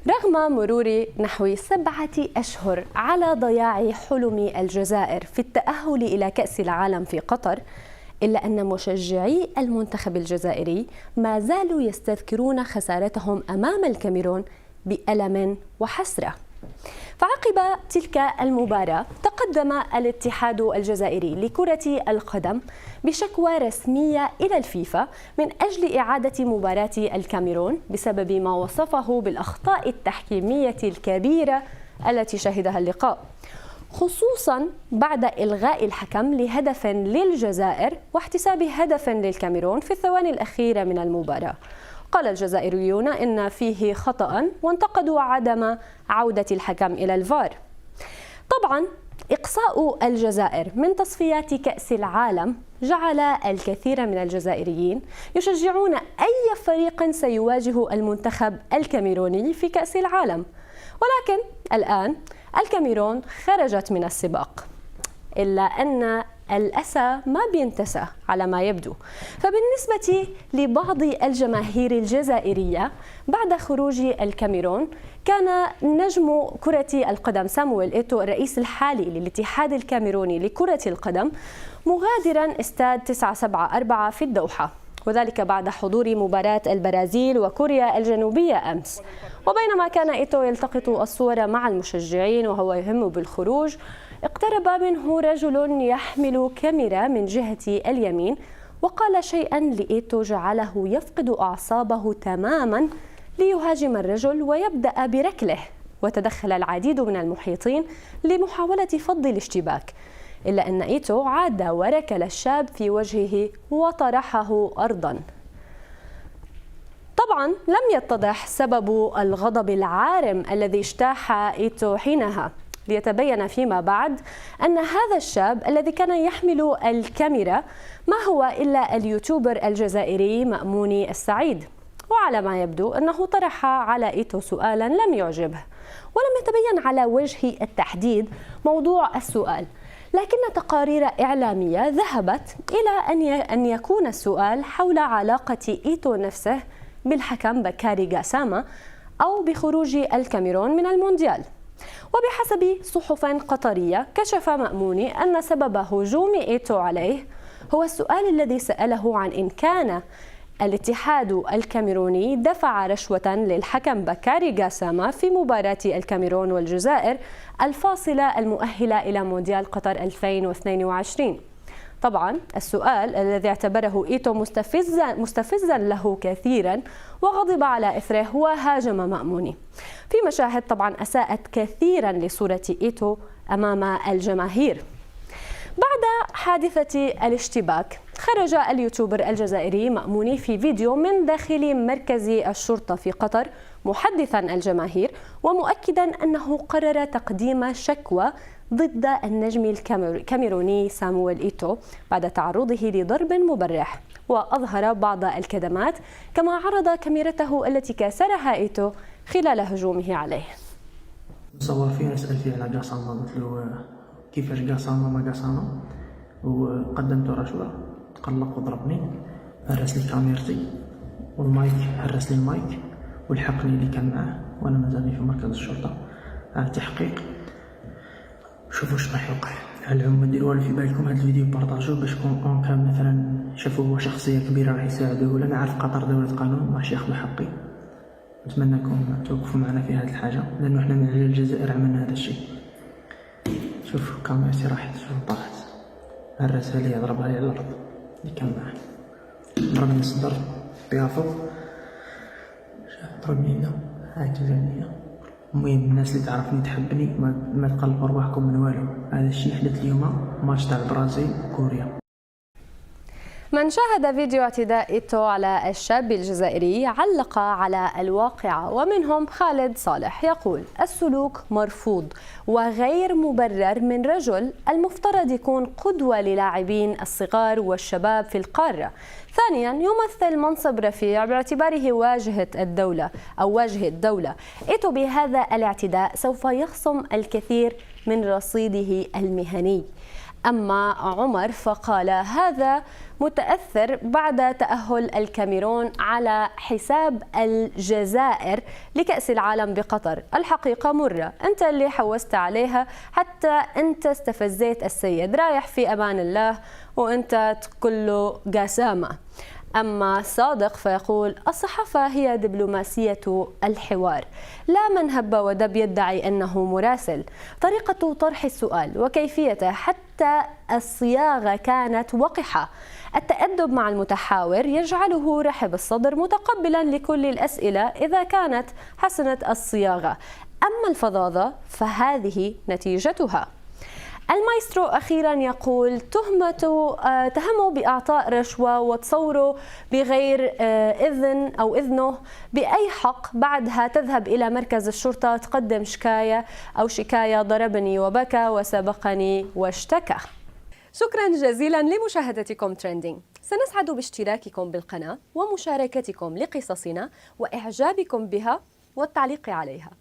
رغم مرور نحو 7 أشهر على ضياع حلم الجزائر في التأهل إلى كأس العالم في قطر، إلا أن مشجعي المنتخب الجزائري ما زالوا يستذكرون خسارتهم أمام الكاميرون بألم وحسرة. فعقب تلك المباراة تقدم الاتحاد الجزائري لكرة القدم بشكوى رسمية إلى الفيفا من أجل إعادة مباراة الكاميرون بسبب ما وصفه بالأخطاء التحكيمية الكبيرة التي شهدها اللقاء، خصوصا بعد إلغاء الحكم لهدف للجزائر واحتساب هدف للكاميرون في الثواني الأخيرة من المباراة. قال الجزائريون إن فيه خطأ وانتقدوا عدم عودة الحكم إلى الفار. طبعا إقصاء الجزائر من تصفيات كأس العالم جعل الكثير من الجزائريين يشجعون أي فريق سيواجه المنتخب الكاميروني في كأس العالم، ولكن الآن الكاميرون خرجت من السباق، إلا أن الأسى ما بينتسى على ما يبدو. فبالنسبة لبعض الجماهير الجزائرية بعد خروج الكاميرون، كان نجم كرة القدم سامويل إيتو الرئيس الحالي للاتحاد الكاميروني لكرة القدم مغادرا استاد 974 في الدوحة، وذلك بعد حضور مباراة البرازيل وكوريا الجنوبية أمس. وبينما كان إيتو يلتقط الصور مع المشجعين وهو يهم بالخروج، اقترب منه رجل يحمل كاميرا من جهة اليمين وقال شيئا لإيتو جعله يفقد أعصابه تماما ليهاجم الرجل ويبدأ بركله، وتدخل العديد من المحيطين لمحاولة فض الاشتباك، إلا أن إيتو عاد وركل الشاب في وجهه وطرحه أرضا. طبعا لم يتضح سبب الغضب العارم الذي اجتاح إيتو حينها، ليتبين فيما بعد أن هذا الشاب الذي كان يحمل الكاميرا ما هو إلا اليوتيوبر الجزائري مأموني السعيد. وعلى ما يبدو أنه طرح على إيتو سؤالا لم يعجبه، ولم يتبين على وجه التحديد موضوع السؤال، لكن تقارير إعلامية ذهبت إلى أن يكون السؤال حول علاقة إيتو نفسه بالحكم بكاري غاساما أو بخروج الكاميرون من المونديال. وبحسب صحف قطرية، كشف مأموني أن سبب هجوم إيتو عليه هو السؤال الذي سأله عن إن كان الاتحاد الكاميروني دفع رشوة للحكم بكاري غاساما في مباراة الكاميرون والجزائر الفاصلة المؤهلة إلى مونديال قطر 2022. طبعا السؤال الذي اعتبره إيتو مستفزا له كثيرا وغضب على إثره وهاجم مأموني في مشاهد طبعا أساءت كثيرا لصورة إيتو أمام الجماهير. بعد حادثة الاشتباك، خرج اليوتيوبر الجزائري مأموني في فيديو من داخل مركز الشرطة في قطر محدثا الجماهير ومؤكدا أنه قرر تقديم شكوى ضد النجم الكاميروني سامويل إيتو بعد تعرضه لضرب مبرح، وأظهر بعض الكدمات كما عرض كاميرته التي كسرها إيتو خلال هجومه عليه. صور فيه أسأل فيه على غاساما، قلت له كيفاش غاساما ما غاساما، وقدمت رشوة، تقلق وضربني، هرس لي كاميرتي والمايك، هرس لي المايك والحقني اللي كان معاه وانا مازالني في مركز الشرطة تحقيق. شوفوا اش راح يوقع. العموم ما ديروا والو في بالكم، هذا الفيديو بارطاجوه باش كون كان مثلا شافوا هو شخصية كبيرة راح يساعدوه، ولا نعرف قطر دولة قانون ما راحش ياخذوا حقي. نتمنىكم توقفوا معنا في هذه الحاجة، لأنه احنا من أجل الجزائر عملنا هذا الشيء. شوف كاميرتي راحت طاحت، هرسها لي ضربها لي على الأرض اللي كان معاه، ضربني الصدر بيافو، ضربني هنا، عجزني. المهم الناس اللي تعرفني تحبني ما تقلقوا رواحكم من والو. هذا الشيء حدث اليوم ماتش تاع البرازيل وكوريا. من شاهد فيديو اعتداء إيتو على الشاب الجزائري علق على الواقعة، ومنهم خالد صالح يقول: السلوك مرفوض وغير مبرر من رجل المفترض يكون قدوة للاعبين الصغار والشباب في القارة. ثانيا، يمثل منصب رفيع باعتباره واجهة الدولة. إيتو بهذا الاعتداء سوف يخصم الكثير من رصيده المهني. أما عمر فقال هذا متأثر بعد تأهل الكاميرون على حساب الجزائر لكأس العالم بقطر. الحقيقة مرة، أنت اللي حوست عليها، حتى أنت استفزيت السيد، رايح في أمان الله وأنت تقول له قسامة. أما صادق فيقول الصحافة هي دبلوماسية الحوار، لا من هب ودب يدعي أنه مراسل. طريقة طرح السؤال وكيفيته حتى الصياغة كانت وقحة. التأدب مع المتحاور يجعله رحب الصدر متقبلا لكل الأسئلة إذا كانت حسنة الصياغة، أما الفظاظة فهذه نتيجتها. المايسترو أخيرا يقول تهموا بإعطاء رشوة وتصوروا بغير إذن أو إذنه بأي حق، بعدها تذهب إلى مركز الشرطة تقدم شكاية ضربني وبكى وسبقني واشتكى. شكرا جزيلا لمشاهدتكم ترندينج. سنسعد باشتراككم بالقناة ومشاركتكم لقصصنا وإعجابكم بها والتعليق عليها.